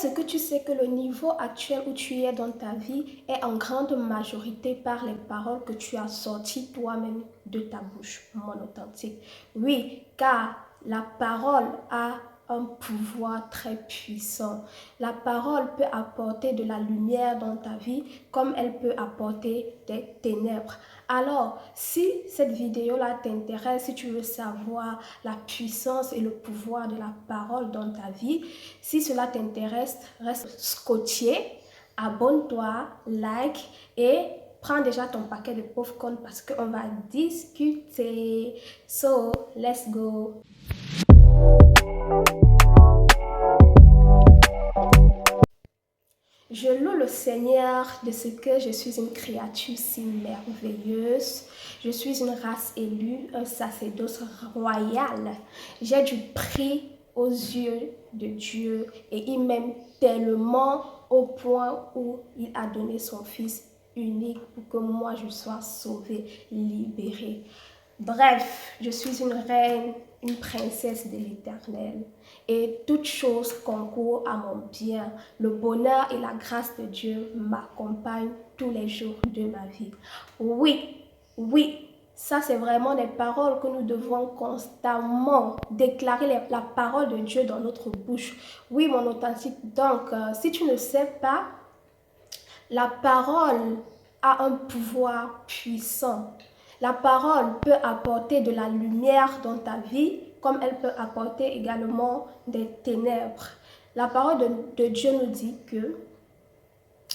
Est-ce que tu sais que le niveau actuel où tu es dans ta vie est en grande majorité par les paroles que tu as sorties toi-même de ta bouche, mon authentique? Oui, car la parole a un pouvoir très puissant. La parole peut apporter de la lumière dans ta vie comme elle peut apporter des ténèbres. Alors, si cette vidéo-là t'intéresse, si tu veux savoir la puissance et le pouvoir de la parole dans ta vie, si cela t'intéresse, reste scotché, abonne-toi, like et prends déjà ton paquet de popcorn parce qu'on va discuter. So, let's go! Je loue le Seigneur de ce que je suis une créature si merveilleuse. Je suis une race élue, un sacerdoce royal. J'ai du prix aux yeux de Dieu et il m'aime tellement au point où il a donné son Fils unique pour que moi je sois sauvée, libérée. Bref, je suis une reine, une princesse de l'Éternel et toute chose concourt à mon bien. Le bonheur et la grâce de Dieu m'accompagnent tous les jours de ma vie. Oui, oui, ça c'est vraiment des paroles que nous devons constamment déclarer la parole de Dieu dans notre bouche. Oui, mon authentique. Donc, si tu ne sais pas, la parole a un pouvoir puissant. La parole peut apporter de la lumière dans ta vie, comme elle peut apporter également des ténèbres. La parole de Dieu nous dit que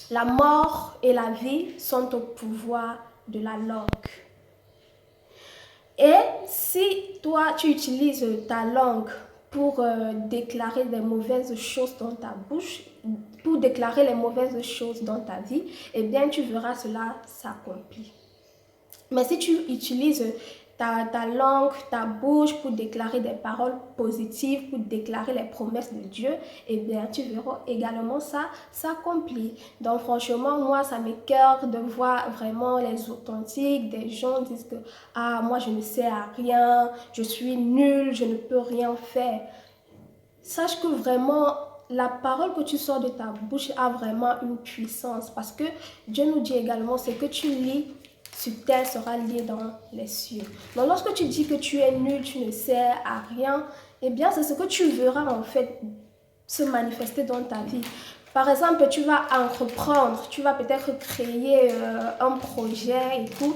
la mort et la vie sont au pouvoir de la langue. Et si toi, tu utilises ta langue pour déclarer des mauvaises choses dans ta bouche, pour déclarer les mauvaises choses dans ta vie, eh bien, tu verras cela s'accomplir. Mais si tu utilises ta langue, ta bouche pour déclarer des paroles positives, pour déclarer les promesses de Dieu, eh bien, tu verras également ça s'accomplir. Donc, franchement, moi, ça m'écoeure de voir vraiment les authentiques, des gens qui disent que « Ah, moi, je ne sais à rien, je suis nulle, je ne peux rien faire. » Sache que vraiment, la parole que tu sors de ta bouche a vraiment une puissance parce que Dieu nous dit également ce que tu lis sur terre sera lié dans les cieux. Donc lorsque tu dis que tu es nul, tu ne sais à rien, eh bien c'est ce que tu verras en fait se manifester dans ta vie. Par exemple, tu vas entreprendre, tu vas peut-être créer un projet et tout.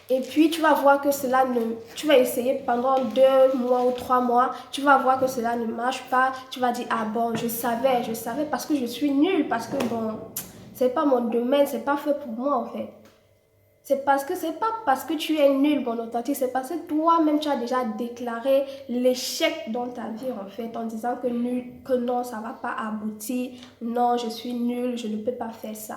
Et puis, tu vas voir que cela ne... Tu vas essayer pendant 2 mois ou 3 mois. Tu vas voir que cela ne marche pas. Tu vas dire, ah bon, je savais parce que je suis nulle. Parce que bon, c'est pas mon domaine, c'est pas fait pour moi en fait. C'est pas parce que tu es nul, mon authentique, c'est parce que toi-même tu as déjà déclaré l'échec dans ta vie en fait, en disant que non, ça va pas aboutir, non, je suis nul, je ne peux pas faire ça.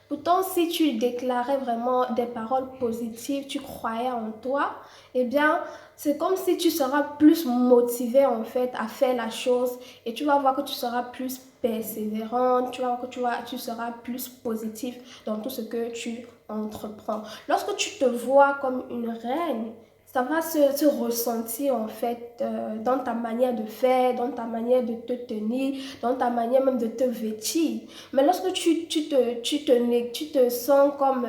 Pourtant, si tu déclarais vraiment des paroles positives, tu croyais en toi, eh bien, c'est comme si tu seras plus motivé en fait à faire la chose et tu vas voir que tu seras plus persévérante, tu vas voir que tu seras plus positif dans tout ce que tu entreprends. Lorsque tu te vois comme une reine, ça va se ressentir en fait dans ta manière de faire, dans ta manière de te tenir, dans ta manière même de te vêtir. Mais lorsque tu te sens comme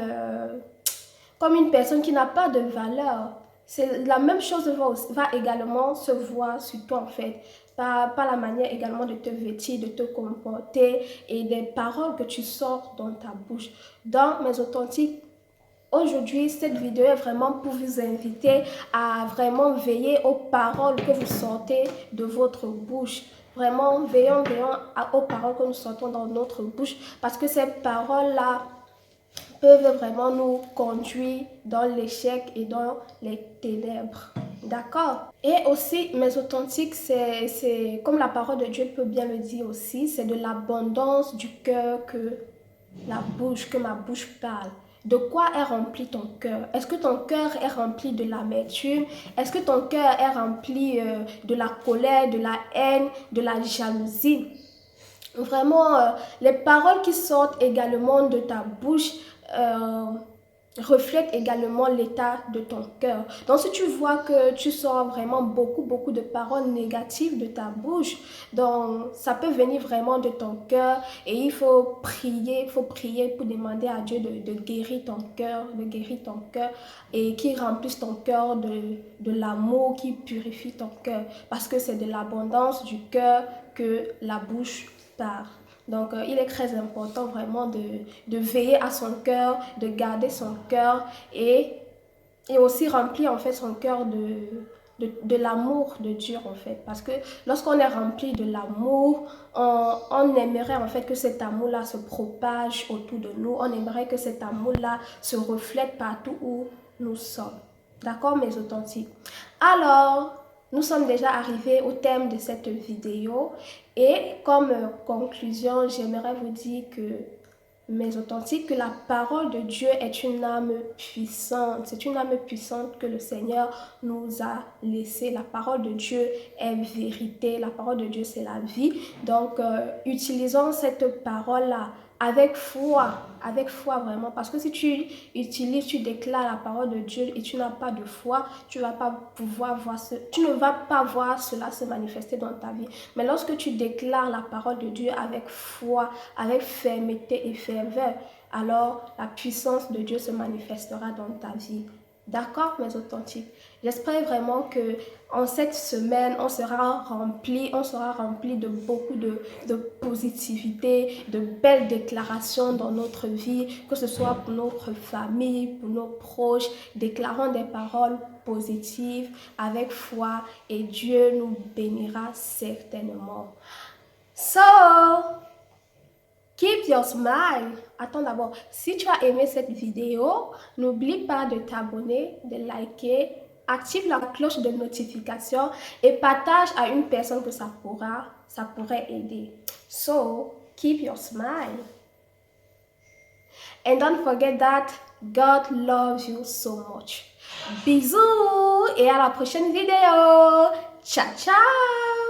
une personne qui n'a pas de valeur, c'est la même chose va également se voir sur toi en fait. Par la manière également de te vêtir, de te comporter et des paroles que tu sors dans ta bouche. Dans mes authentiques, aujourd'hui, cette vidéo est vraiment pour vous inviter à vraiment veiller aux paroles que vous sortez de votre bouche. Vraiment, veillons aux paroles que nous sortons dans notre bouche parce que ces paroles-là peuvent vraiment nous conduire dans l'échec et dans les ténèbres. D'accord? Et aussi, mes authentiques, c'est comme la parole de Dieu peut bien le dire aussi, c'est de l'abondance du cœur que ma bouche parle. De quoi est rempli ton cœur? Est-ce que ton cœur est rempli de l'amertume? Est-ce que ton cœur est rempli de la colère, de la haine, de la jalousie? Vraiment, les paroles qui sortent également de ta bouche reflète également l'état de ton cœur. Donc si tu vois que tu sors vraiment beaucoup de paroles négatives de ta bouche, donc ça peut venir vraiment de ton cœur et il faut prier pour demander à Dieu de guérir ton cœur, et qu'il remplisse ton cœur de l'amour, qui purifie ton cœur, parce que c'est de l'abondance du cœur que la bouche parle. Donc, il est très important vraiment de veiller à son cœur, de garder son cœur et aussi remplir en fait son cœur de l'amour de Dieu en fait. Parce que lorsqu'on est rempli de l'amour, on aimerait en fait que cet amour-là se propage autour de nous. On aimerait que cet amour-là se reflète partout où nous sommes. D'accord, mes authentiques? Alors, nous sommes déjà arrivés au thème de cette vidéo et comme conclusion, j'aimerais vous dire que, mes authentiques, que la parole de Dieu est une âme puissante. C'est une âme puissante que le Seigneur nous a laissée. La parole de Dieu est vérité. La parole de Dieu, c'est la vie. Donc, utilisons cette parole-là avec foi vraiment. Parce que si tu utilises, tu déclares la parole de Dieu et tu n'as pas de foi, tu ne vas pas voir cela se manifester dans ta vie. Mais lorsque tu déclares la parole de Dieu avec foi, avec fermeté et ferveur, alors la puissance de Dieu se manifestera dans ta vie. D'accord, mes authentiques? J'espère vraiment que en cette semaine, on sera rempli de beaucoup de positivité, de belles déclarations dans notre vie, que ce soit pour notre famille, pour nos proches. Déclarons des paroles positives avec foi et Dieu nous bénira certainement. So, keep your smile. Attends d'abord, si tu as aimé cette vidéo, n'oublie pas de t'abonner, de liker, active la cloche de notification et partage à une personne que ça pourrait aider. So, keep your smile. And don't forget that God loves you so much. Bisous et à la prochaine vidéo. Ciao, ciao.